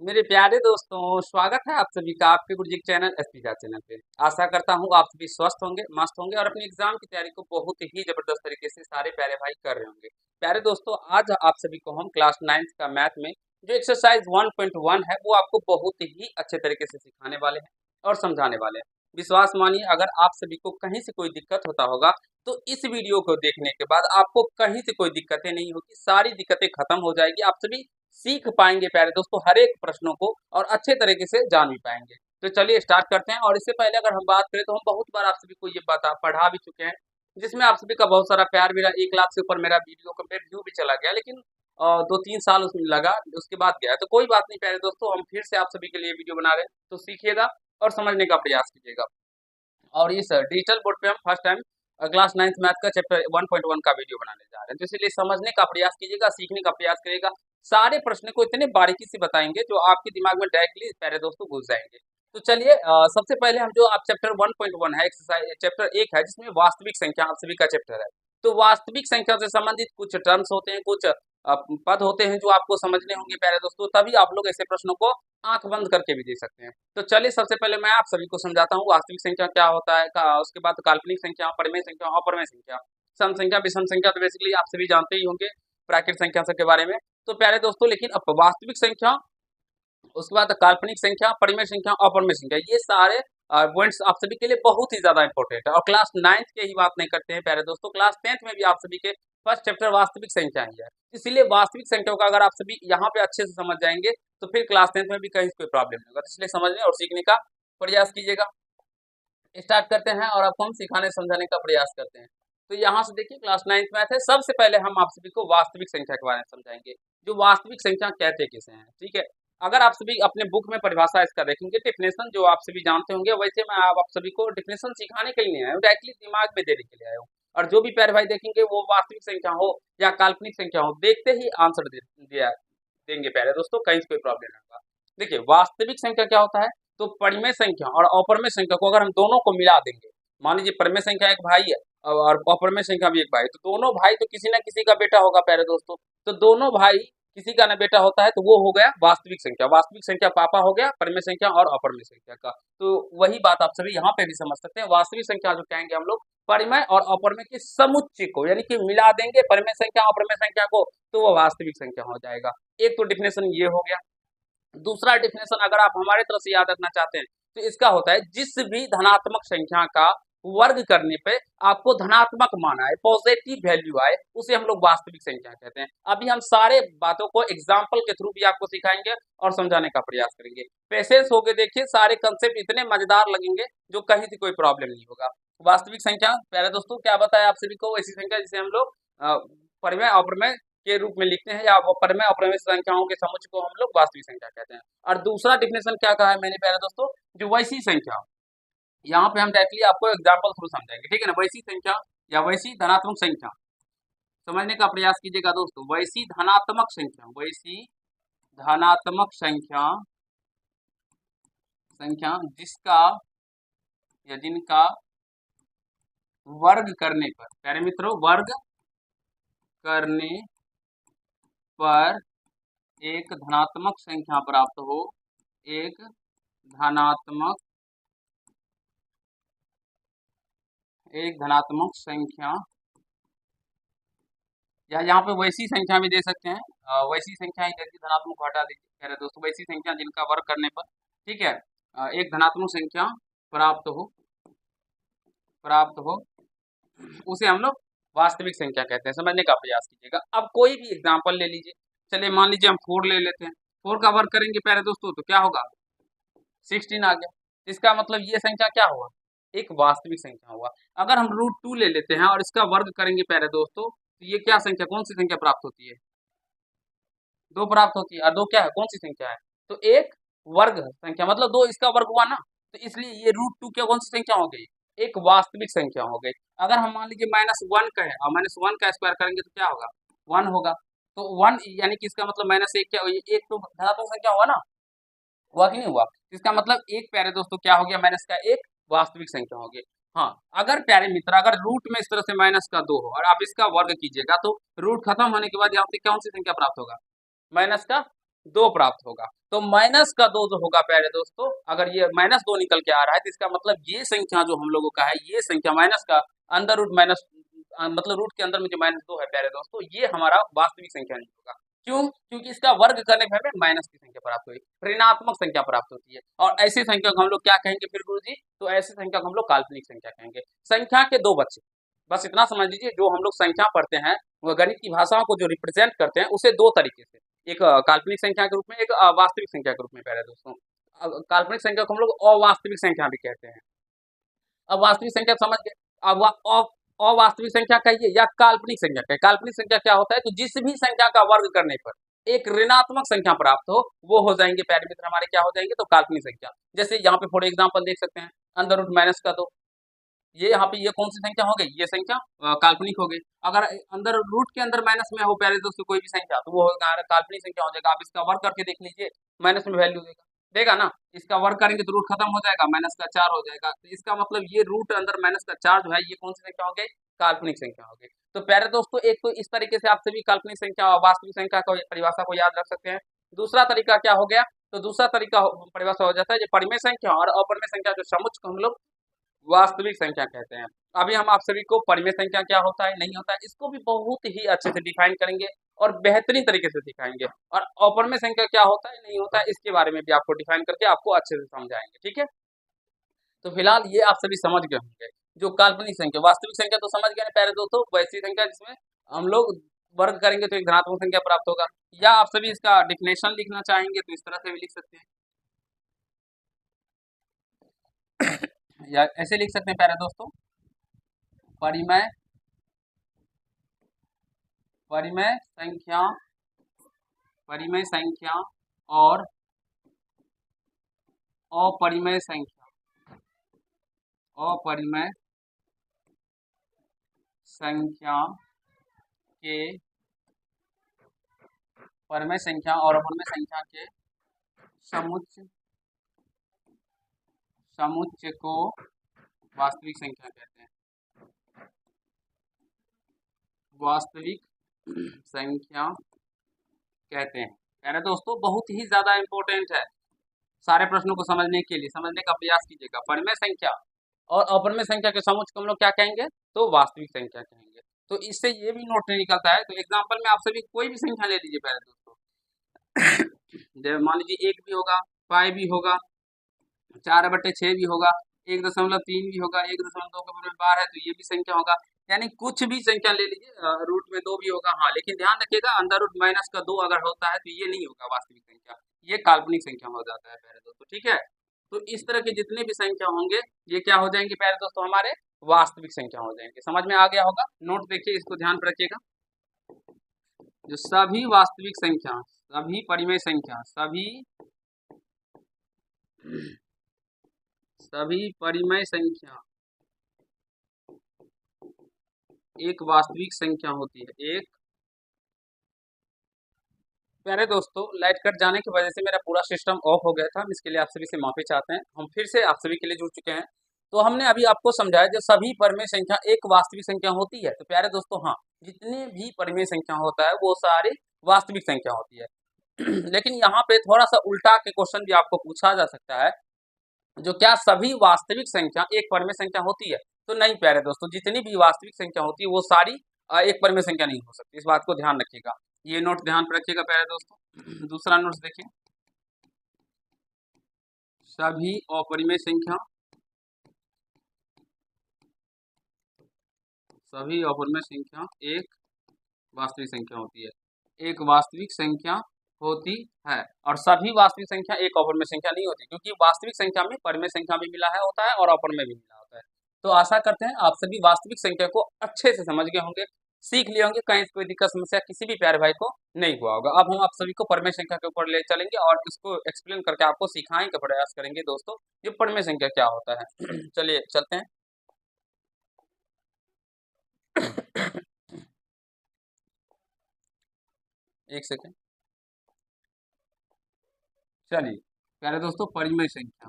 मेरे प्यारे दोस्तों, स्वागत है आप सभी का आपके गुरुजी चैनल एसपीजा चैनल पे। आशा करता हूँ आप सभी स्वस्थ होंगे, मस्त होंगे और अपनी एग्जाम की तैयारी को बहुत ही जबरदस्त तरीके से सारे प्यारे भाई कर रहे होंगे। प्यारे दोस्तों, आज आप सभी को हम क्लास 9 का मैथ में जो एक्सरसाइज 1.1 है वो आपको बहुत ही अच्छे तरीके से सिखाने वाले हैं और समझाने वाले हैं। विश्वास मानिए, अगर आप सभी को कहीं से कोई दिक्कत होता होगा तो इस वीडियो को देखने के बाद आपको कहीं से कोई दिक्कतें नहीं होगी, सारी दिक्कतें खत्म हो जाएगी। आप सभी सीख पाएंगे प्यारे दोस्तों हर एक प्रश्नों को और अच्छे तरीके से जान भी पाएंगे। तो चलिए स्टार्ट करते हैं। और इससे पहले अगर हम बात करें तो हम बहुत बार आप सभी को ये बता पढ़ा भी चुके हैं, जिसमें आप सभी का बहुत सारा प्यार मिला। 1 लाख से ऊपर मेरा वीडियो का व्यू भी चला गया, लेकिन 2-3 साल उसमें लगा, उसके बाद गया। तो कोई बात नहीं प्यारे दोस्तों, हम फिर से आप सभी के लिए वीडियो बना रहे हैं, तो सीखिएगा और समझने का प्रयास कीजिएगा। और इस डिजिटल बोर्ड पे हम first time class 9th math का चैप्टर 1.1 का वीडियो बनाने जा रहे हैं। तो इसलिए समझने का प्रयास कीजिएगा, सीखने का प्रयास करिएगा। सारे प्रश्न को इतने बारीकी से बताएंगे जो आपके दिमाग में डायरेक्टली प्यारे दोस्तों घुस जाएंगे। तो चलिए सबसे पहले हम जो आप चैप्टर 1.1 है, एक्सरसाइज चैप्टर 1 है, जिसमें वास्तविक संख्या आप सभी का चैप्टर है। तो वास्तविक संख्या से संबंधित कुछ टर्म्स होते हैं, कुछ पद होते हैं जो आपको समझने होंगे प्यारे दोस्तों, तभी आप लोग ऐसे प्रश्नों को आंख बंद करके भी दे सकते हैं। तो चलिए सबसे पहले मैं आप सभी को समझाता हूँ वास्तविक संख्या क्या होता है, उसके बाद काल्पनिक संख्या, परिमेय संख्या, अपरिमेय संख्या, सम संख्या, विषम संख्या। तो बेसिकली आप सभी जानते ही होंगे प्राकृत संख्या सब के बारे में। तो प्यारे दोस्तों, लेकिन अब वास्तविक संख्या, उसके बाद काल्पनिक संख्या, परिमेय संख्या, अपरिमेय संख्या, ये सारे पॉइंट्स आप सभी के लिए बहुत ही ज्यादा इंपॉर्टेंट है। और क्लास 9th के ही बात नहीं करते हैं प्यारे दोस्तों, क्लास 10th में भी आप सभी के फर्स्ट चैप्टर वास्तविक संख्या ही है। इसलिए वास्तविक संख्याओं का अगर आप सभी यहाँ पे अच्छे से समझ जाएंगे तो फिर क्लास 10th में भी कहीं कोई प्रॉब्लम नहीं होगा। तो इसलिए समझने और सीखने का प्रयास कीजिएगा। स्टार्ट करते हैं और आपको हम सिखाने समझाने का प्रयास करते हैं। तो यहाँ से देखिए क्लास 9th मैथ है। सबसे पहले हम आप सभी को वास्तविक संख्या के बारे में समझाएंगे, जो वास्तविक संख्या कहते किसे हैं। ठीक है, अगर आप सभी अपने बुक में परिभाषा इसका देखेंगे, डेफिनेशन जो आप सभी जानते होंगे, वैसे मैं आप सभी को डेफिनेशन सिखाने के लिए नहीं आया हूँ, डायरेक्टली दिमाग में देने के लिए आया हूँ। और जो भी प्यारे भाई देखेंगे वो वास्तविक संख्या हो या काल्पनिक संख्या हो, देखते ही आंसर दिया देंगे प्यारे दोस्तों, कहीं से कोई प्रॉब्लम नहीं होगा। देखिए वास्तविक संख्या क्या होता है, तो परिमेय संख्या और अपरिमेय संख्या को अगर हम दोनों को मिला देंगे, मान लीजिए परिमेय संख्या एक भाई है और अपरिमेय संख्या भी एक भाई, तो दोनों भाई तो किसी ना किसी का बेटा होगा प्यारे दोस्तों। तो दोनों भाई किसी का ना बेटा होता है, तो वो हो गया वास्तविक संख्या। वास्तविक संख्या पापा हो गया परिमेय संख्या और अपरिमेय संख्या का। तो वही बात आप सभी यहाँ पे भी समझ सकते हैं। वास्तविक संख्या जो कहेंगे हम लोग, परिमेय और अपरिमेय के समुच्चय को, यानी कि मिला देंगे परिमेय संख्या अपरिमेय संख्या को, तो वो वास्तविक संख्या हो जाएगा। एक तो डिफिनेशन ये हो गया। दूसरा डेफिनेशन अगर आप हमारे तरफ से याद रखना चाहते हैं तो इसका होता है, जिस भी धनात्मक संख्या का वर्ग करने पे आपको धनात्मक मान आए, पॉजिटिव वैल्यू आए, उसे हम लोग वास्तविक संख्या कहते हैं। अभी हम सारे बातों को एग्जाम्पल के थ्रू भी आपको सिखाएंगे और समझाने का प्रयास करेंगे। पेशेंस होके देखिए, सारे कंसेप्ट इतने मजेदार लगेंगे जो कहीं से कोई प्रॉब्लम नहीं होगा। वास्तविक संख्या प्यारे दोस्तों क्या बताया आप सभी को, ऐसी संख्या जिसे हम लोग परिमेय अपरिमेय के रूप में लिखते हैं, या परिमेय अपरिमेय संख्याओं के समुच्चय को हम लोग वास्तविक संख्या कहते हैं। और दूसरा डिफिनेशन क्या कहा है मैंने प्यारे दोस्तों, जो वैसी संख्या, यहाँ पे हम डायरेक्टली आपको एग्जांपल थ्रू समझाएंगे। ठीक है ना, वैसी संख्या या वैसी धनात्मक संख्या, समझने का प्रयास कीजिएगा दोस्तों। वैसी धनात्मक संख्या, वैसी धनात्मक संख्या, संख्या जिसका या जिनका वर्ग करने पर, प्यारे मित्रों, वर्ग करने पर एक धनात्मक संख्या प्राप्त हो, एक धनात्मक संख्या, या यहाँ पे वैसी संख्या भी दे सकते हैं। वैसी संख्या ही जैसे धनात्मक को हटा दीजिए कह रहे दोस्तों, वैसी संख्या जिनका वर्ग करने पर, ठीक है, एक धनात्मक संख्या प्राप्त हो, प्राप्त हो, उसे हम लोग वास्तविक संख्या कहते हैं। समझने का प्रयास कीजिएगा। अब कोई भी एग्जाम्पल ले लीजिए। चलिए मान लीजिए हम 4 ले लेते हैं। 4 का वर्ग करेंगे प्यारे दोस्तों तो क्या होगा, 16 आ गया। इसका मतलब ये संख्या क्या हुआ, एक वास्तविक संख्या हुआ। अगर हम √2 ले लेते हैं और इसका वर्ग करेंगे प्यारे दोस्तों, तो ये क्या संख्या, कौन सी संख्या प्राप्त होती है, 2 प्राप्त होती है। और 2 क्या है, कौन सी संख्या है, तो एक वर्ग संख्या, मतलब 2 इसका वर्ग हुआ ना, तो इसलिए ये √2 क्या, कौन सी संख्या हो गई, एक वास्तविक संख्या हो गई। अगर हम मान लीजिए -1 का है और -1 का स्क्वायर करेंगे तो क्या होगा, 1 होगा। तो 1 यानी कि इसका मतलब -1 क्या, एक तो धनात्मक संख्या हुआ ना, हुआ कि नहीं हुआ। इसका मतलब एक प्यारे दोस्तों क्या हो गया, माइनस का एक वास्तविक संख्या हो गई। हाँ, अगर प्यारे मित्र, अगर रूट में इस तरह से -2 हो और आप इसका वर्ग कीजिएगा, तो रूट खत्म होने के बाद यहाँ से कौन सी संख्या प्राप्त होगा, -2। दो प्राप्त होगा। तो माइनस का दो जो होगा प्यारे दोस्तों, अगर ये -2 निकल के आ रहा है तो इसका मतलब ये संख्या जो हम लोगों का है, ये संख्या माइनस का अंडर रूट माइनस मतलब रूट के अंदर में जो -2 है प्यारे दोस्तों, ये हमारा वास्तविक संख्या नहीं होगा। क्यों? क्योंकि इसका वर्ग करने पर हमें माइनस की संख्या प्राप्त हुई, ऋणात्मक संख्या प्राप्त होती है। और ऐसी संख्या को हम लोग क्या कहेंगे फिर गुरुजी? तो ऐसी संख्या को हम लोग काल्पनिक संख्या कहेंगे। संख्या के दो बच्चे, बस इतना समझ लीजिए, जो हम लोग संख्या पढ़ते हैं वो गणित की भाषाओं को जो रिप्रेजेंट करते हैं उसे दो तरीके से, एक काल्पनिक संख्या के रूप में, एक वास्तविक संख्या के रूप में प्यारे दोस्तों। काल्पनिक संख्या को हम लोग अवास्तविक संख्या भी कहते हैं। अब वास्तविक संख्या समझ गए। अब अवास्तविक संख्या कहिए या काल्पनिक संख्या कहिए। काल्पनिक संख्या क्या होता है? तो जिस भी संख्या का वर्ग करने पर एक ऋणात्मक संख्या प्राप्त हो, वो हो जाएंगे प्यारे मित्र हमारे, क्या हो जाएंगे? तो काल्पनिक संख्या। जैसे यहाँ पे फॉर एग्जाम्पल देख सकते हैं, अंडर रूट माइनस का 2, ये यहाँ पे ये कौन सी संख्या हो गई? ये संख्या काल्पनिक हो गई। अगर अंदर रूट के अंदर माइनस में हो प्यारे दोस्तों कोई भी संख्या, तो वो काल्पनिक संख्या हो जाएगा। आप इसका वर्ग करके देख लीजिए, माइनस में वैल्यू देगा, देगा ना। इसका वर्ग करेंगे तो रूट खत्म हो जाएगा, -4 हो जाएगा। तो इसका मतलब ये रूट अंदर -4 जो है, ये कौन सी संख्या हो गई? काल्पनिक संख्या हो गई। तो प्यारे दोस्तों, एक तो इस तरीके से आप सभी काल्पनिक संख्या और वास्तविक संख्या को परिभाषा को याद रख सकते हैं। दूसरा तरीका क्या हो गया? तो दूसरा तरीका परिभाषा हो जाता है, जो परिमेय संख्या और अपरिमेय संख्या जो समुच्चय को हम लोग वास्तविक संख्या कहते हैं। अभी हम आप सभी को परिमेय संख्या क्या होता है, नहीं होता है, इसको भी बहुत ही अच्छे से डिफाइन करेंगे और बेहतरीन तरीके से दिखाएंगे। और अपरिमेय संख्या क्या होता है, नहीं होता है, इसके बारे में भी आपको डिफाइन करके आपको अच्छे से समझाएंगे, ठीक है। तो फिलहाल ये आप सभी समझ गए होंगे, जो काल्पनिक संख्या, वास्तविक संख्या तो समझ गए ना प्यारे दोस्तों, वैसी संख्या जिसमें हम लोग वर्ग करेंगे तो एक धनात्मक संख्या प्राप्त होगा। या आप सभी इसका डिफिनेशन लिखना चाहेंगे तो इस तरह से भी लिख सकते हैं, या ऐसे लिख सकते हैं प्यारे दोस्तों, परिमेय परिमेय संख्या, परिमेय संख्या और अपरिमेय संख्या, अपरिमेय संख्या के, परिमेय संख्या और अपरिमेय संख्या के समुच्चय, समुच्चय को वास्तविक संख्या कहते हैं। वास्तविक संख्या कहते हैं। यानी दोस्तों बहुत ही ज्यादा इंपॉर्टेंट है, सारे प्रश्नों को समझने के लिए समझने का प्रयास कीजिएगा। परिमेय संख्या और अपरिमेय संख्या के समुच्चय को हम लोग क्या कहेंगे? तो वास्तविक संख्या कहेंगे। तो इससे ये भी नोट नहीं निकलता है। तो एग्जाम्पल में आप सभी कोई भी संख्या ले लीजिए पहले दोस्तों, मान लीजिए 1 भी होगा, 5 भी होगा, 4/6 भी होगा, 1.3 भी होगा, 1.2 के बराबर बार है तो ये भी संख्या होगा। यानी कुछ भी संख्या ले लीजिए, रूट में 2 भी होगा, हाँ, लेकिन ध्यान रखिएगा अंडर रूट माइनस का 2 अगर होता है तो ये नहीं होगा वास्तविक संख्या, ये काल्पनिक संख्या हो जाता है प्यारे दोस्तों, ठीक है। तो इस तरह के जितने भी संख्या होंगे ये क्या हो जाएंगे प्यारे दोस्तों? हमारे वास्तविक संख्या हो जाएंगे। समझ में आ गया होगा? नोट देखिए, इसको ध्यान पर रखिएगा। जो सभी वास्तविक संख्या, सभी परिमेय संख्या, सभी परिमेय संख्या एक वास्तविक संख्या होती है। एक, प्यारे दोस्तों, लाइट कट जाने की वजह से मेरा पूरा सिस्टम ऑफ हो गया था, हम इसके लिए आप सभी से माफी चाहते हैं। हम फिर से आप सभी के लिए जुड़ चुके हैं। तो हमने अभी आपको समझाया जो सभी परिमेय संख्या एक वास्तविक संख्या होती है। तो प्यारे दोस्तों, हाँ, जितने भी परिमेय संख्या होता है वो सारी वास्तविक संख्या होती है। लेकिन यहाँ पे थोड़ा सा उल्टा के क्वेश्चन भी आपको पूछा जा सकता है, जो क्या सभी वास्तविक संख्या एक परिमेय संख्या होती है? तो नहीं प्यारे दोस्तों, जितनी भी वास्तविक संख्या होती है वो सारी एक परिमेय संख्या नहीं हो सकती। इस बात को ध्यान रखिएगा, ये नोट ध्यान पर रखिएगा प्यारे दोस्तों। दूसरा नोट देखिए, सभी अपरिमेय संख्या, सभी अपरिमेय संख्या एक वास्तविक संख्या होती है, एक वास्तविक संख्या होती है। और सभी वास्तविक संख्या एक अपरिमेय संख्या नहीं होती, क्योंकि वास्तविक संख्या में परिमेय संख्या भी मिला है होता है और अपरिमेय भी मिला होता है। तो आशा करते हैं आप सभी वास्तविक संख्या को अच्छे से समझ गए होंगे, सीख लिए होंगे, कहीं कोई दिक्कत समस्या किसी भी प्यारे भाई को नहीं हुआ होगा। अब हम आप सभी को परिमेय संख्या के ऊपर ले चलेंगे और इसको एक्सप्लेन करके आपको सिखाने का प्रयास करेंगे दोस्तों, ये परिमेय संख्या क्या होता है। चलिए चलते हैं। एक सेकेंड, चलिए प्यारे दोस्तों, परिमेय संख्या,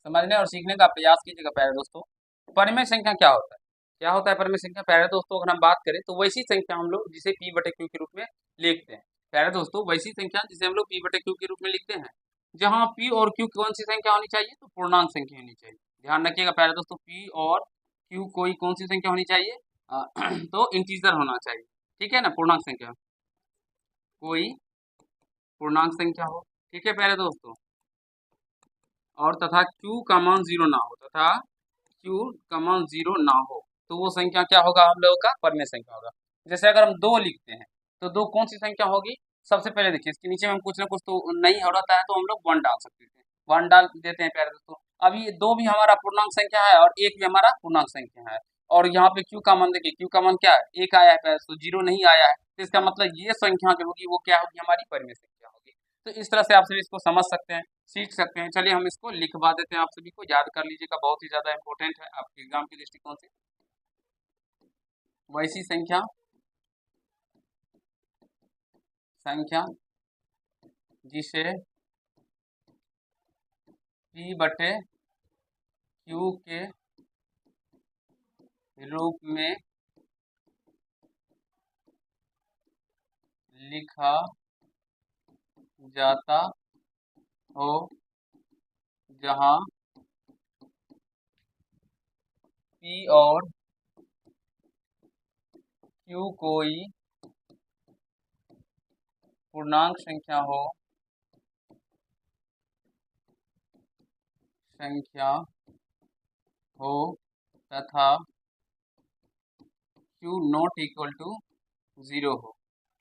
समझने और सीखने का प्रयास कीजिएगा प्यारे दोस्तों। परिमेय संख्या क्या होता है? क्या होता है परिमेय संख्या? प्यारे दोस्तों अगर हम बात करें तो वैसी संख्या हम लोग जिसे पी बटे क्यू के रूप में लिखते हैं। प्यारे दोस्तों वैसी संख्या जिसे हम लोग पी बटे क्यू के रूप में लिखते हैं, जहाँ पी और क्यू कौन सी संख्या होनी चाहिए? तो पूर्णांक संख्या होनी चाहिए। ध्यान रखिएगा प्यारे दोस्तों, पी और क्यू कोई कौन सी संख्या होनी चाहिए? तो इंटीजर होना चाहिए, ठीक है ना, पूर्णांक संख्या, कोई पूर्णांक संख्या हो, ठीक है प्यारे दोस्तों। और तथा Q का मान 0 ना हो, तथा Q का मान 0 ना हो, तो वो संख्या क्या होगा? हम लोगों का परिमेय संख्या होगा। जैसे अगर हम 2 लिखते हैं तो 2 कौन सी संख्या होगी? सबसे पहले देखिए इसके नीचे में कुछ ना कुछ तो नहीं हो रहता है, तो हम लोग 1 डाल सकते थे, 1 डाल देते हैं प्यारे दोस्तों। अब ये 2 भी हमारा पूर्णांक संख्या है और 1 भी हमारा पूर्णांक संख्या है, और यहाँ पे Q का मान देखिए, Q का मान क्या है? 1 आया है प्यारे दोस्तों, 0 नहीं आया है, तो इसका मतलब ये संख्या जो होगी वो क्या होगी? हमारी परिमेय संख्या होगी। तो इस तरह से आप सभी इसको समझ सकते हैं, सीख सकते हैं। चलिए हम इसको लिखवा देते हैं, आप सभी को याद कर लीजिएगा, बहुत ही ज्यादा इंपॉर्टेंट है आपके एग्जाम के दृष्टिकोण से। वैसी संख्या संख्या जिसे पी बटे क्यू के रूप में लिखा जाता हो, जहां पी और क्यू कोई पूर्णांक संख्या हो, तथा Q नॉट इक्वल टू 0 हो,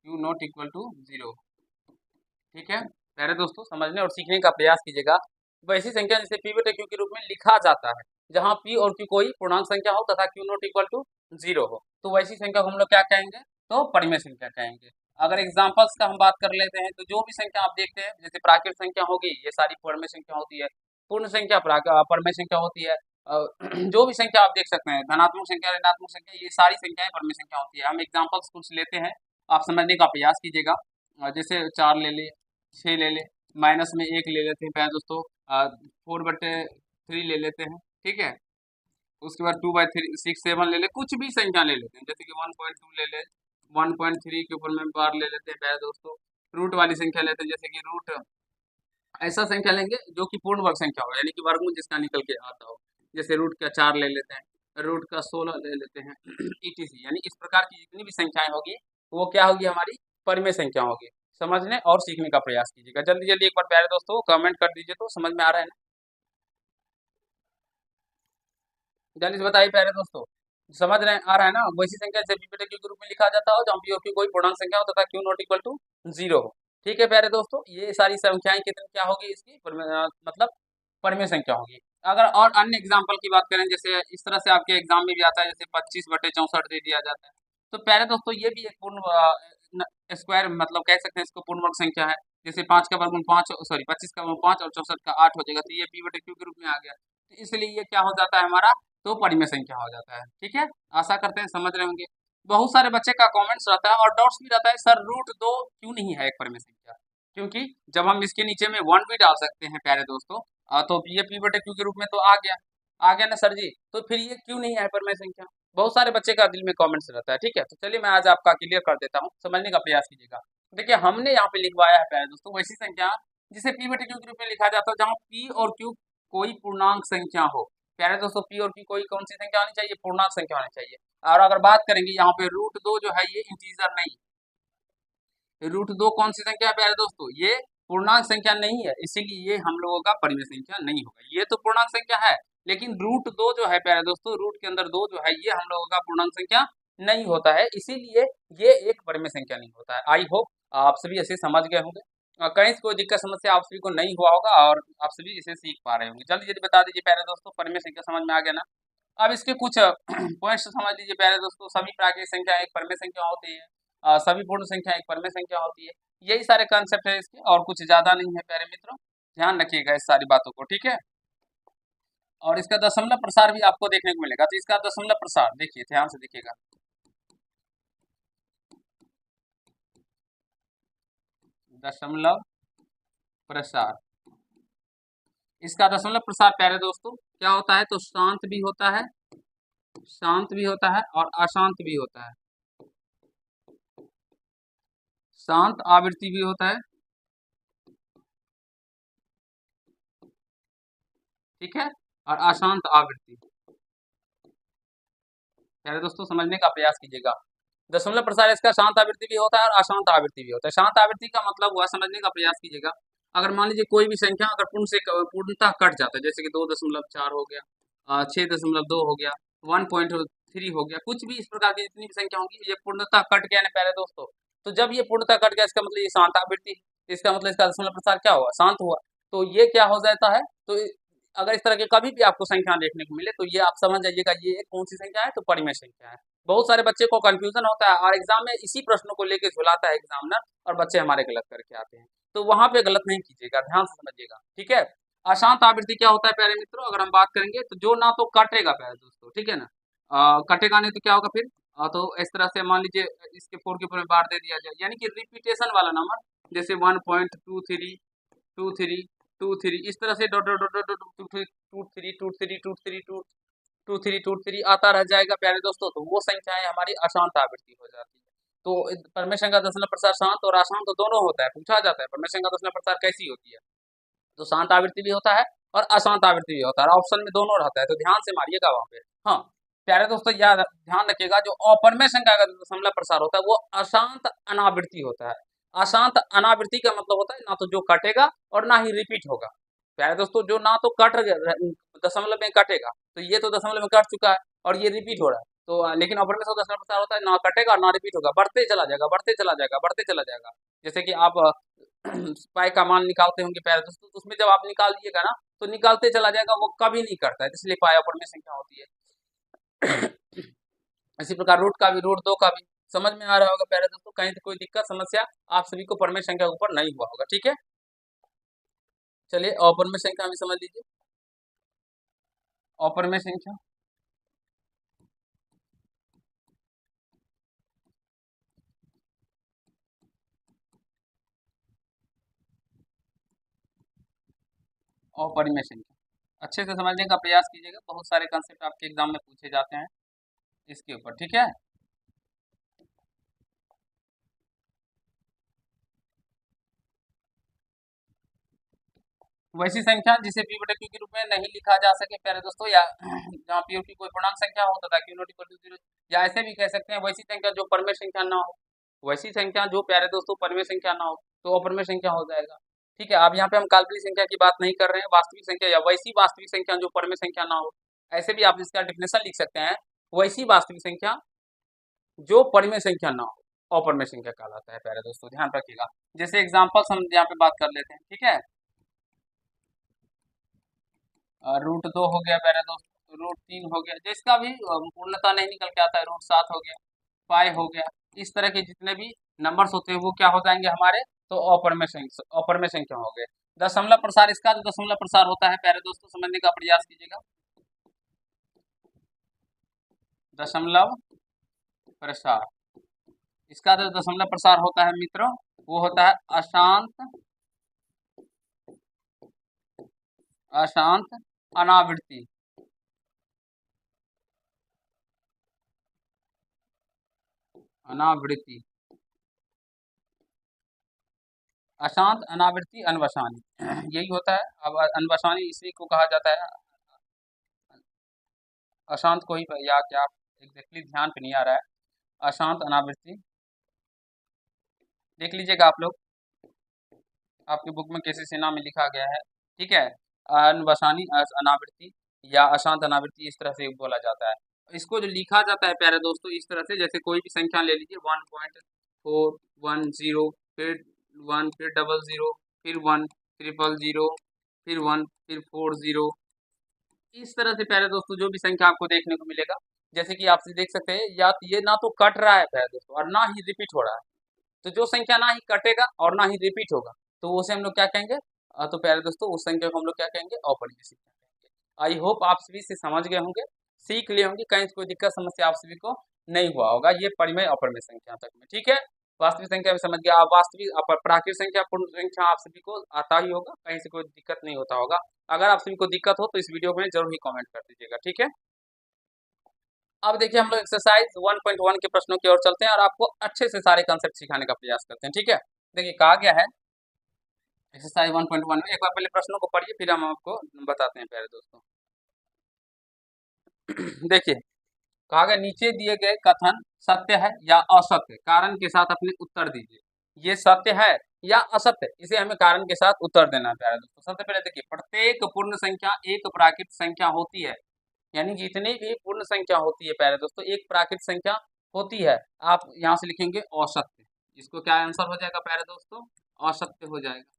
Q नॉट इक्वल टू 0 हो, ठीक है प्यारे दोस्तों। समझने और सीखने का प्रयास कीजिएगा। वैसी संख्या जिसे पी बटे क्यू के रूप में लिखा जाता है, जहां पी और क्यू कोई पूर्णांक संख्या हो तथा क्यू नॉट इक्वल टू 0 हो, तो वैसी संख्या को हम लोग क्या कहेंगे? तो परिमेय संख्या कहेंगे। अगर एग्जांपल्स का हम बात कर लेते हैं, तो जो भी संख्या आप देखते हैं, जैसे प्राकृत संख्या होगी, ये सारी परिमेय संख्या होती है। पूर्ण संख्या परिमेय संख्या होती है। जो भी संख्या आप देख सकते हैं, धनात्मक संख्या, ऋणात्मक संख्या, ये सारी संख्याएं परिमेय संख्या होती है। हम एग्जाम्पल्स कुछ लेते हैं, आप समझने का प्रयास कीजिएगा। जैसे 4 ले ले, 6 ले ले, माइनस में 1 ले लेते हैं प्यारे दोस्तों, 4/3 ले लेते हैं, ठीक है। उसके बाद 2/6 ले ले, कुछ भी संख्या ले लेते हैं, जैसे कि 1.2 ले ले, 1.3 के ऊपर में बार ले लेते हैं प्यारे दोस्तों। रूट वाली संख्या लेते हैं, जैसे कि रूट, ऐसा संख्या लेंगे जो कि पूर्ण वर्ग संख्या हो, यानी कि वर्गमूल जिसका निकल के आता हो। जैसे रूट का 4 ले लेते हैं, रूट का 16 ले लेते हैं, ETC, यानी इस प्रकार की जितनी भी संख्याएं होगी वो क्या होगी? हमारी परिमेय संख्या होगी। समझने और सीखने का प्रयास कीजिएगा। जल्दी जल्दी एक बार प्यारे दोस्तों कमेंट कर दीजिए, तो समझ में आ रहा है ना? जल्दी से बताइए प्यारे दोस्तों, समझ रहे आ रहा है ना? वैसी संख्या जब बटे क्यू के रूप में लिखा जाता हो, जहाँ पी और क्यू कोई पूर्णांक संख्या हो तथा क्यू नॉट इक्वल टू 0 हो, ठीक है प्यारे दोस्तों। ये सारी संख्याएं कितनी क्या होगी? इसकी मतलब परिमेय संख्या होगी। अगर और अन्य एग्जाम्पल की बात करें, जैसे इस तरह से आपके एग्जाम में भी आता है, जैसे 25/64 दे दिया जाता है, तो प्यारे दोस्तों ये भी एक पूर्ण स्क्वायर, मतलब कह सकते हैं इसको पूर्ण वर्ग संख्या है। जैसे 5 का वर्गमूल 5, सॉरी 25 का वर्गमूल 5 और 64 का 8 हो जाएगा, तो ये पी बटे क्यू के रूप में आ गया, तो इसलिए ये क्या हो जाता है हमारा? तो परिमेय संख्या हो जाता है, ठीक है। आशा करते हैं समझ रहे होंगे। बहुत सारे बच्चे का कमेंट्स रहता है और डाउट्स भी रहता है, सर रूट 2 क्यों नहीं है एक परिमेय संख्या? क्योंकि जब हम इसके नीचे में 1 भी डाल सकते हैं प्यारे दोस्तों, तो ये पी बटे क्यू के रूप में तो आ गया ना सर जी, तो फिर ये क्यों नहीं है परिमेय संख्या? बहुत सारे बच्चे का दिल में कमेंट्स रहता है, ठीक है। तो चलिए मैं आज आपका क्लियर कर देता हूँ, समझने का प्रयास कीजिएगा। देखिए हमने यहाँ पे लिखवाया है प्यारे दोस्तों वैसी संख्या जिसे पी बटे क्यू के रूप में लिखा जाता है, जहाँ पी और क्यू कोई पूर्णांक संख्या हो। प्यारे दोस्तों पी और क्यू कोई कौन सी संख्या होनी चाहिए? पूर्णांक संख्या होनी चाहिए। और अगर बात करेंगे यहाँ पे रूट 2 जो है ये इंटीजर नहीं, रूट 2 कौन सी संख्या है प्यारे दोस्तों? ये पूर्णांक संख्या नहीं है, इसीलिए ये हम लोगों का परिमेय संख्या नहीं होगा। ये तो पूर्णांक संख्या है, लेकिन रूट 2 जो है प्यारे दोस्तों, रूट के अंदर 2 जो है, ये हम लोगों का पूर्णांक संख्या नहीं होता है, इसीलिए ये एक परिमेय संख्या नहीं होता है। आई होप आप सभी ऐसे समझ गए होंगे, कहीं से कोई दिक्कत समस्या आप सभी को नहीं हुआ होगा और आप सभी इसे सीख पा रहे होंगे। जल्दी जल्दी बता दीजिए प्यारे दोस्तों, परिमेय संख्या समझ में आ गया ना? अब इसके कुछ पॉइंट्स समझ लीजिए प्यारे दोस्तों। सभी प्राकृतिक संख्या एक परिमेय संख्या होती है, सभी पूर्ण संख्या एक परिमेय संख्या होती है। यही सारे कंसेप्ट है इसके, और कुछ ज्यादा नहीं है प्यारे मित्रों, ध्यान रखिएगा इस सारी बातों को, ठीक है। और इसका दशमलव प्रसार भी आपको देखने को मिलेगा, तो इसका दशमलव प्रसार देखिए, ध्यान से देखिएगा। दशमलव प्रसार। इसका दशमलव प्रसार प्यारे दोस्तों क्या होता है, तो शांत भी होता है, शांत भी होता है और अशांत भी होता है। शांत आवृत्ति भी होता है, ठीक है, और अशांत आवृत्ति। प्यारे दोस्तों समझने का प्रयास कीजिएगा। दशमलव प्रसार इसका शांत आवृत्ति भी होता है और अशांत आवृत्ति भी होता है। शांत आवृत्ति का मतलब हुआ, समझने का प्रयास कीजिएगा, अगर मान लीजिए कोई भी संख्या अगर पूर्णतः कट जाता है, जैसे कि 2.4 हो गया, 6.2 हो गया, 1.3 हो गया, कुछ भी इस प्रकार की जितनी भी संख्या होंगी ये पूर्णतः कट गया ना प्यारे दोस्तों। तो जब ये पूर्णतः कट गया इसका मतलब ये शांत आवृत्ति, इसका मतलब इसका दशमलव प्रसार क्या हुआ, शांत हुआ। तो ये क्या हो जाता है, तो अगर इस तरह के कभी भी आपको संख्या देखने को मिले तो ये आप समझ जाइएगा ये कौन सी संख्या है, तो परिमेय संख्या है। बहुत सारे बच्चे को कंफ्यूजन होता है और एग्जाम में इसी प्रश्नों को लेके झुलाता है एग्जामिनर, और बच्चे हमारे गलत करके आते हैं। तो वहां पे गलत नहीं कीजिएगा, ध्यान से समझिएगा, ठीक है। अशांत आवृत्ति क्या होता है प्यारे मित्रों, अगर हम बात करेंगे तो जो ना तो कटेगा प्यारे दोस्तों, ठीक है ना, कटेगा नहीं तो क्या होगा फिर, तो इस तरह से मान लीजिए इसके 4 के ऊपर में बार दे दिया जाए, यानी कि रिपीटेशन वाला नंबर, जैसे 1.23 23 23, इस तरह से डॉट डॉट डॉट डॉट 2 3 2 3 2 3 2 2 3 2 3 आता रह जाएगा प्यारे दोस्तों, तो वो संख्याएं हमारी अशांत आवृत्ति हो जाती है। तो परमेय संख्या दशमलव प्रसार शांत और अशांत तो दोनों होता है, पूछा जाता है परमेय संख्या दशमलव प्रसार कैसी होती है, तो शांत आवृत्ति भी होता है और अशांत आवृत्ति भी होता है, ऑप्शन में दोनों रहता है, तो ध्यान से मारिएगा वहां पे। हाँ प्यारे दोस्तों याद ध्यान रखिएगा, जो अपरमेय संख्या का दशमलव प्रसार होता है वो अशांत अनावृत्ति होता है। अशांत अनावृत्ति का मतलब होता है ना तो जो कटेगा और ना ही रिपीट होगा। प्यारे दोस्तों जो ना तो दशमलव में कटेगा, तो ये तो दशमलव में कट चुका है और ये रिपीट हो रहा है, तो लेकिन अपरमेय से दशमलव प्रसार होता है ना कटेगा और ना रिपीट होगा, बढ़ते चला जाएगा, बढ़ते चला जाएगा, बढ़ते चला जाएगा। जैसे कि आप पाई का मान निकालते होंगे प्यारे दोस्तों, तो उसमें जब आप निकाल दिएगा ना तो निकालते चला जाएगा, वो कभी नहीं करता है, इसलिए पाई अपरमेय संख्या होती है। इसी प्रकार रूट का भी, रूट 2 का भी समझ में आ रहा होगा प्यारे दोस्तों, कहीं कोई दिक्कत समस्या आप सभी को परमेय संख्या के ऊपर नहीं हुआ होगा, ठीक है। चलिए अपरमेय संख्या भी समझ लीजिए। अपरमेय संख्या, अपरिमेय संख्या अच्छे से समझने का प्रयास कीजिएगा, बहुत सारे कंसेप्ट आपके एग्जाम में पूछे जाते हैं इसके ऊपर, ठीक है। वैसी संख्या जिसे p बटे q के रूप में नहीं लिखा जा सके प्यारे दोस्तों, या जहाँ p और q कोई पूर्णांक संख्या हो तथा q नॉट इक्वल टू 0, या ऐसे भी कह सकते हैं वैसी संख्या जो परमेय संख्या ना हो, वैसी संख्या जो प्यारे दोस्तों परमेय संख्या ना हो तो अपरमेय संख्या हो जाएगा, ठीक है। अब यहाँ पे हम काल्पनिक संख्या की बात नहीं कर रहे हैं, वास्तविक संख्या या वैसी वास्तविक संख्या जो परमेय संख्या ना हो, ऐसे भी आप इसका डिफिनेशन लिख सकते हैं, वैसी वास्तविक संख्या जो परिमेय संख्या ना हो अपरमेय संख्या कहलाता है प्यारे दोस्तों, ध्यान रखिएगा। जैसे एग्जाम्पल्स हम यहाँ पे बात कर लेते हैं, ठीक है। रूट 2 हो गया प्यारे दोस्तों, रूट 3 हो गया, जिसका भी पूर्णता नहीं निकल के आता है, रूट 7 हो गया, पाई हो गया, इस तरह के जितने भी नंबर्स होते हैं वो क्या हो जाएंगे हमारे, तो अपरमेय संख्या हो गए। दशमलव प्रसार, इसका जो दशमलव प्रसार होता है प्यारे दोस्तों समझने का प्रयास कीजिएगा। दशमलव प्रसार, इसका जो दशमलव प्रसार होता है मित्रों वो होता है अशांत अशांत अनावृत्ति। अनावृत्ति, अशांत अनावृत्ति अनवसानी यही होता है। अब अनवसानी इसी को कहा जाता है, अशांत को ही, या क्या एग्जैक्टली ध्यान पे नहीं आ रहा है, अशांत अनावृत्ति देख लीजिएगा आप लोग, आपकी बुक में कैसे सेना में लिखा गया है, ठीक है। अनवसानी अनावृत्ति या अशांत अनावृत्ति इस तरह से बोला जाता है। इसको जो लिखा जाता है प्यारे दोस्तों इस तरह से, जैसे कोई भी संख्या ले लीजिए 1.410, फिर 1, फिर 00, फिर 1, 000, फिर 1, फिर 40, इस तरह से प्यारे दोस्तों जो भी संख्या आपको देखने को मिलेगा, जैसे कि आप देख सकते हैं, या ये ना तो कट रहा है प्यारे दोस्तों और ना ही रिपीट हो रहा है, तो जो संख्या ना ही कटेगा और ना ही रिपीट होगा तो उसे हम लोग क्या कहेंगे, तो प्यारे दोस्तों उस संख्या को हम लोग क्या कहेंगे, अपरिमेय संख्या कहेंगे। आई होप आप सभी से समझ गए होंगे, सीख लिए होंगे, कहीं कोई दिक्कत समस्या आप सभी को नहीं हुआ होगा ये परिमेय अपरिमेय संख्या तक में, ठीक है। वास्तविक संख्या भी समझ गया। आप वास्तविक प्राकृतिक संख्या, पूर्ण संख्या आप सभी को आता ही होगा, कहीं से कोई दिक्कत नहीं होता होगा। अगर आप सभी को दिक्कत हो तो इस वीडियो में जरूर ही कमेंट कर दीजिएगा, ठीक है। अब देखिए हम लोग एक्सरसाइज 1.1 के प्रश्नों की ओर चलते हैं और आपको अच्छे से सारे कंसेप्ट सिखाने का प्रयास करते हैं, ठीक है। देखिए कहा गया है एक्सरसाइज 1.1 में, एक बार पहले प्रश्नों को पढ़िए फिर हम आपको बताते हैं प्यारे दोस्तों। देखिए कहा गया नीचे दिए गए कथन सत्य है या असत्य, कारण के साथ अपने उत्तर दीजिए। ये सत्य है या असत्य, इसे हमें कारण के साथ उत्तर देना है प्यारे दोस्तों। सबसे पहले देखिए प्रत्येक पूर्ण संख्या एक प्राकृत संख्या होती है, यानी जितनी भी पूर्ण संख्या होती है प्यारे दोस्तों एक प्राकृत संख्या होती है। आप यहाँ से लिखेंगे असत्य, इसको क्या आंसर हो जाएगा प्यारे दोस्तों, असत्य हो जाएगा।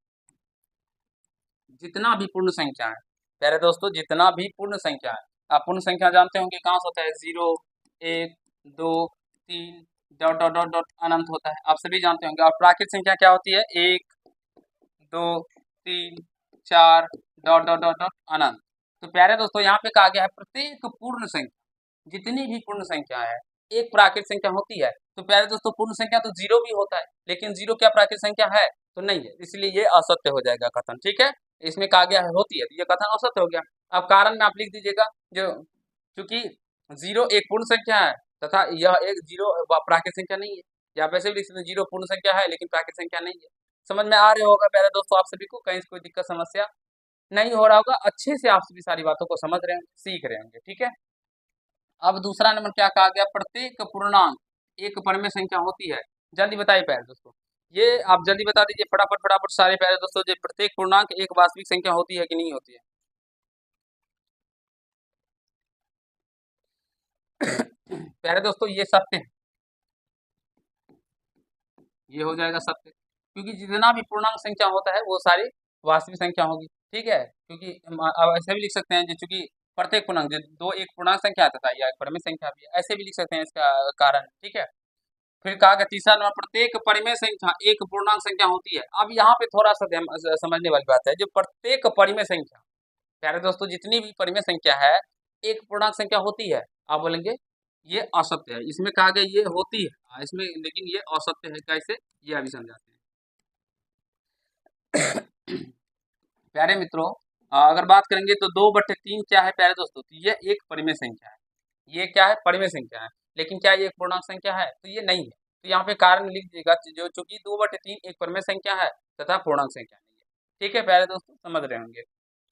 जितना भी पूर्ण संख्या है प्यारे दोस्तों, जितना भी पूर्ण संख्या है, आप पूर्ण संख्या जानते होंगे कहाँ से होता है, 0 1 2 3 डॉट डॉट डॉट डॉट अनंत होता है, आप सभी जानते होंगे। और प्राकृत संख्या क्या होती है, 1 2 3 4 डॉट डॉट डॉट डॉट अनंत। तो प्यारे दोस्तों यहाँ पे कहा गया है प्रत्येक पूर्ण संख्या, जितनी भी पूर्ण संख्या है एक प्राकृत संख्या होती है। तो प्यारे दोस्तों पूर्ण संख्या तो 0 भी होता है, लेकिन 0 क्या प्राकृत संख्या है, तो नहीं है, इसलिए ये असत्य हो जाएगा कथन, ठीक है। इसमें कहा गया है होती है, तो ये कथन असत्य हो गया। अब कारण में आप लिख दीजिएगा, जो चूंकि 0 एक पूर्ण संख्या है तथा यह एक 0 प्राकृत संख्या नहीं है, या वैसे भी लिख सकते हैं 0 पूर्ण संख्या है लेकिन प्राकृत संख्या नहीं है। समझ में आ रहे होगा प्यारे दोस्तों आप सभी को, कहीं से कोई दिक्कत समस्या नहीं हो रहा होगा, अच्छे से आप सभी सारी बातों को समझ रहे होंगे, सीख रहे होंगे, ठीक है। अब दूसरा नंबर क्या कहा गया, प्रत्येक पूर्णांक एक परिमेय संख्या होती है। जल्दी बताइए प्यारे दोस्तों, ये आप जल्दी बता दीजिए फटाफट फटाफट सारे प्यारे दोस्तों, जो प्रत्येक पूर्णांक एक वास्तविक संख्या होती है कि नहीं होती है। प्यारे दोस्तों ये सत्य है, ये हो जाएगा सत्य, क्योंकि जितना भी पूर्णांक संख्या होता है वो सारी वास्तविक संख्या होगी, ठीक है। क्योंकि अब ऐसे भी लिख सकते हैं चूंकि प्रत्येक पूर्णांक दो एक पूर्णांक संख्या आता था या एक परिमेय संख्या भी है, ऐसे भी लिख सकते हैं इसका कारण, ठीक है। फिर कहा गया तीसरा नंबर प्रत्येक परिमेय संख्या एक पूर्णांक संख्या होती है। अब यहाँ पे थोड़ा सा समझने वाली बात है, जो प्रत्येक परिमेय संख्या प्यारे दोस्तों जितनी भी परिमेय संख्या है एक पूर्णांक संख्या होती है, आप बोलेंगे ये असत्य है। इसमें कहा गया ये होती है, इसमें लेकिन ये असत्य है, कैसे ये अभी समझाते हैं। प्यारे मित्रों अगर बात करेंगे तो 2/3 क्या है प्यारे दोस्तों, तो ये एक परिमेय संख्या है, ये क्या है परिमेय संख्या है, लेकिन क्या ये एक पूर्णांक संख्या है, तो ये नहीं है। तो यहाँ पे कारण लिख दीजिएगा, जो चूंकि 2/3 एक परिमेय संख्या है तथा पूर्णांक संख्या नहीं है, ठीक है प्यारे दोस्तों समझ रहे होंगे।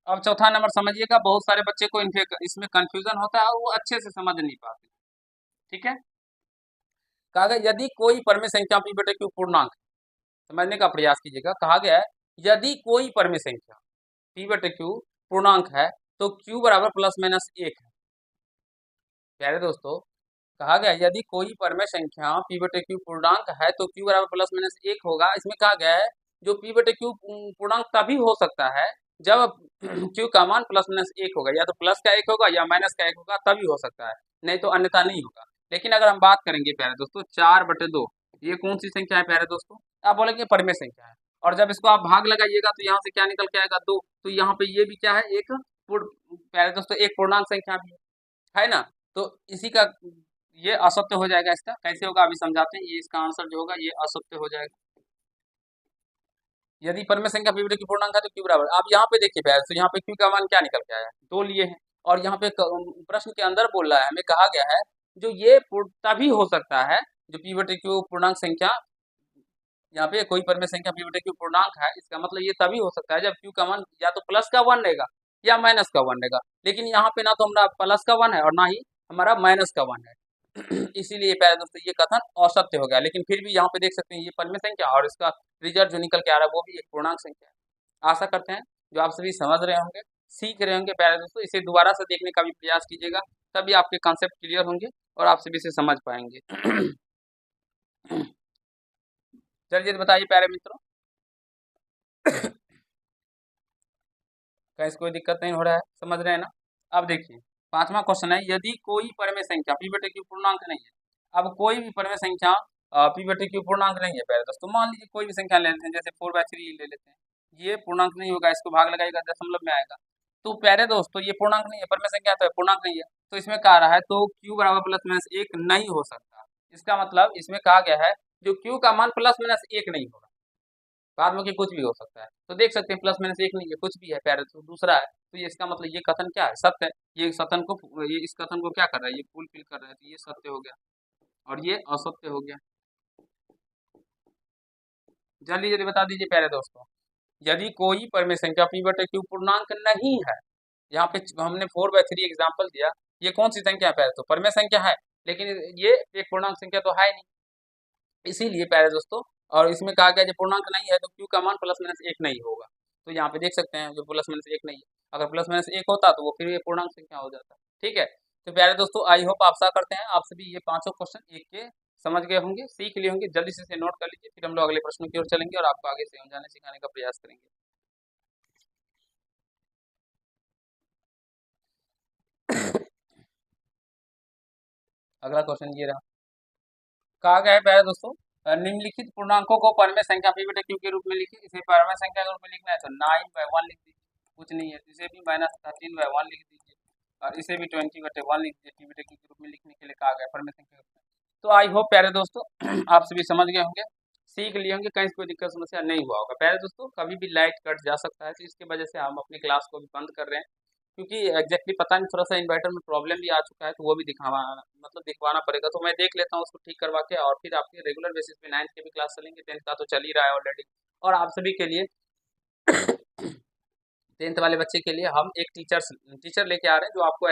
अब चौथा नंबर समझिएगा, बहुत सारे बच्चे को इसमें कंफ्यूजन होता है और वो अच्छे से समझ नहीं पाते, ठीक है। कहा गया यदि कोई परिमेय संख्या पी बटे क्यू पूर्णांक, समझने का प्रयास कीजिएगा। कहा गया है यदि कोई परिमेय संख्या पी बटे क्यू पूर्णांक है तो क्यू बराबर ±1 है। प्यारे दोस्तों कहा गया यदि कोई परिमेय संख्या पी बटे क्यू पूर्णांक है तो क्यू बराबर ±1 होगा। इसमें कहा गया है जो पी बटे क्यू पूर्णांक तभी हो सकता है जब क्यू का मान ±1 होगा, या तो प्लस का 1 होगा या माइनस का 1 होगा, तभी हो सकता है, नहीं तो अन्यथा नहीं होगा। लेकिन अगर हम बात करेंगे प्यारे दोस्तों 4/2, ये कौन सी संख्या है प्यारे दोस्तों, आप बोलेंगे परिमेय संख्या है, और जब इसको आप भाग लगाइएगा तो यहाँ से क्या निकल के आएगा 2, तो यहाँ पे ये भी क्या है एक प्यारे दोस्तों एक पूर्णांक संख्या भी है ना। तो इसी का ये असत्य हो जाएगा। इसका कैसे होगा अभी समझाते हैं, ये इसका आंसर जो होगा ये असत्य हो जाएगा। यदि परिमेय संख्या पी बटे क्यू पूर्णांक है तो क्यू बराबर, आप यहाँ पे देखिए प्यारे, तो यहाँ पे क्यू का मान क्या निकल के आया, 2 लिए हैं, और यहाँ पे प्रश्न के अंदर बोल रहा है, हमें कहा गया है जो ये तभी हो सकता है जो पी बटे क्यू पूर्णांक संख्या, यहाँ पे कोई परिमेय संख्या पी बटे क्यू पूर्णांक है, इसका मतलब ये तभी हो सकता है जब क्यू का मान या तो प्लस का 1 रहेगा या माइनस का 1 रहेगा। लेकिन यहाँ पे ना तो हमारा प्लस का 1 है और ना ही हमारा माइनस का 1 है। इसीलिए प्यारे दोस्तों ये कथन असत्य हो गया, लेकिन फिर भी यहाँ पे देख सकते हैं ये परिमेय संख्या और इसका रिजल्ट जो निकल के आ रहा है वो भी एक पूर्णांक संख्या है। आशा करते हैं जो आप सभी समझ रहे होंगे, सीख रहे होंगे प्यारे दोस्तों, इसे दोबारा से देखने का भी प्रयास कीजिएगा, तभी आपके कॉन्सेप्ट क्लियर होंगे और आप सभी से समझ पाएंगे। चलिए बताइए प्यारे मित्रों, कैसे कोई दिक्कत नहीं हो रहा है, समझ रहे हैं ना। अब देखिए पांचवा क्वेश्चन है, यदि कोई परिमेय संख्या पी बटे क्यू पूर्णांक नहीं है। अब कोई भी परिमेय संख्या पी बटे क्यू पूर्णांक नहीं है पहले दोस्तों, मान लीजिए कोई भी संख्या ले लेते हैं, जैसे 4/3 ले लेते हैं, ये पूर्णांक नहीं होगा, इसको भाग लगाएगा दशमलव में आएगा। तो प्यारे दोस्तों ये पूर्णांक नहीं है, परिमेय संख्या तो है पूर्णांक नहीं है, तो इसमें कहा रहा है तो क्यू बराबर ±1 नहीं हो सकता। इसका मतलब इसमें कहा गया है जो क्यू का मान प्लस माइनस एक नहीं होगा, बाद में कि कुछ भी हो सकता है। तो देख सकते हैं प्लस माइनस एक नहीं है, कुछ भी है प्यारे। तो दूसरा है, तो ये इसका मतलब ये कथन क्या है, सत्य है। ये कथन को, ये इस कथन को क्या कर रहा है, ये फुलफिल कर रहा है, तो ये सत्य हो गया और ये असत्य हो गया। जल्दी जल्दी बता दीजिए प्यारे दोस्तों। यदि कोई परिमेय संख्या p बटे q पूर्णांक नहीं है, यहाँ पे हमने 4/3 एग्जाम्पल दिया, ये कौन सी संख्या है प्यारे, तो परिमेय संख्या है, लेकिन ये एक पूर्णांक संख्या तो है नहीं, इसीलिए प्यारे दोस्तों। और इसमें कहा गया जब पूर्णांक नहीं है तो q का मान प्लस माइनस एक नहीं होगा। तो यहाँ पे देख सकते हैं जो प्लस माइनस एक नहीं है, अगर प्लस माइनस एक होता तो वो फिर ये पूर्णांक संख्या हो जाता। ठीक है, तो प्यारे दोस्तों आई होप आशा करते हैं आप सभी ये पांचों क्वेश्चन एक के समझ गए होंगे, सीख लिए होंगे। जल्दी से इसे नोट कर लीजिए, फिर हम लोग अगले प्रश्नों की ओर चलेंगे और आपको आगे से समझाने सिखाने का प्रयास करेंगे। अगला क्वेश्चन ये रहा, कहा गया है प्यारे दोस्तों, निम्नलिखित पूर्णांकों को परिमेय संख्या p बटे q के रूप में लिखिए। इसे परिमेय संख्या के रूप में लिखना है तो 9/1 लिख दीजिए, कुछ नहीं है। तो इसे भी -13/1 लिख दीजिए और इसे भी 20/1 लिख दीजिए। p बटे q के रूप में लिखने के लिए कहा गया परिमेय संख्या के रूप में। तो आई होप प्यारे दोस्तों आप सभी समझ गए होंगे, सीख लिए होंगे, कहीं से कोई दिक्कत समस्या नहीं हुआ होगा। प्यारे दोस्तों कभी भी लाइट कट जा सकता है, तो इसकी वजह से हम अपनी क्लास को भी बंद कर रहे हैं, क्योंकि एग्जैक्टली पता नहीं, थोड़ा सा इन्वर्टर में प्रॉब्लम भी आ चुका है, तो वो भी दिखावा मतलब दिखवाना पड़ेगा। तो मैं देख लेता हूँ उसको ठीक करवा के, और फिर आपके रेगुलर बेसिस पे 9th के भी क्लास चलेंगे, 10th का तो चल ही रहा है ऑलरेडी। और आप सभी के लिए 10th वाले बच्चे के लिए हम एक टीचर लेके आ रहे हैं, जो आपको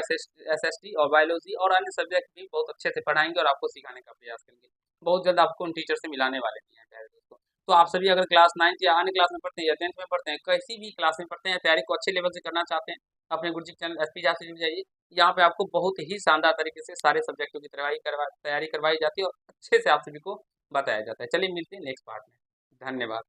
SST और बायोलॉजी और अन्य सब्जेक्ट भी बहुत अच्छे से पढ़ाएंगे और आपको सिखाने का प्रयास करेंगे। बहुत जल्द आपको उन टीचर से मिलाने वाले भी हैं प्यारे दोस्तों। तो आप सभी अगर क्लास 9th या अन्य क्लास में पढ़ते हैं या 10th में पढ़ते हैं, किसी भी क्लास में पढ़ते हैं, तैयारी को अच्छे लेवल से करना चाहते हैं, अपने गुरुजी चैनल SP झा से जुड़ जाइए। यहाँ पे आपको बहुत ही शानदार तरीके से सारे सब्जेक्टों की तैयारी करवाई जाती है और अच्छे से आप सभी को बताया जाता है। चलिए मिलते हैं नेक्स्ट पार्ट में, धन्यवाद।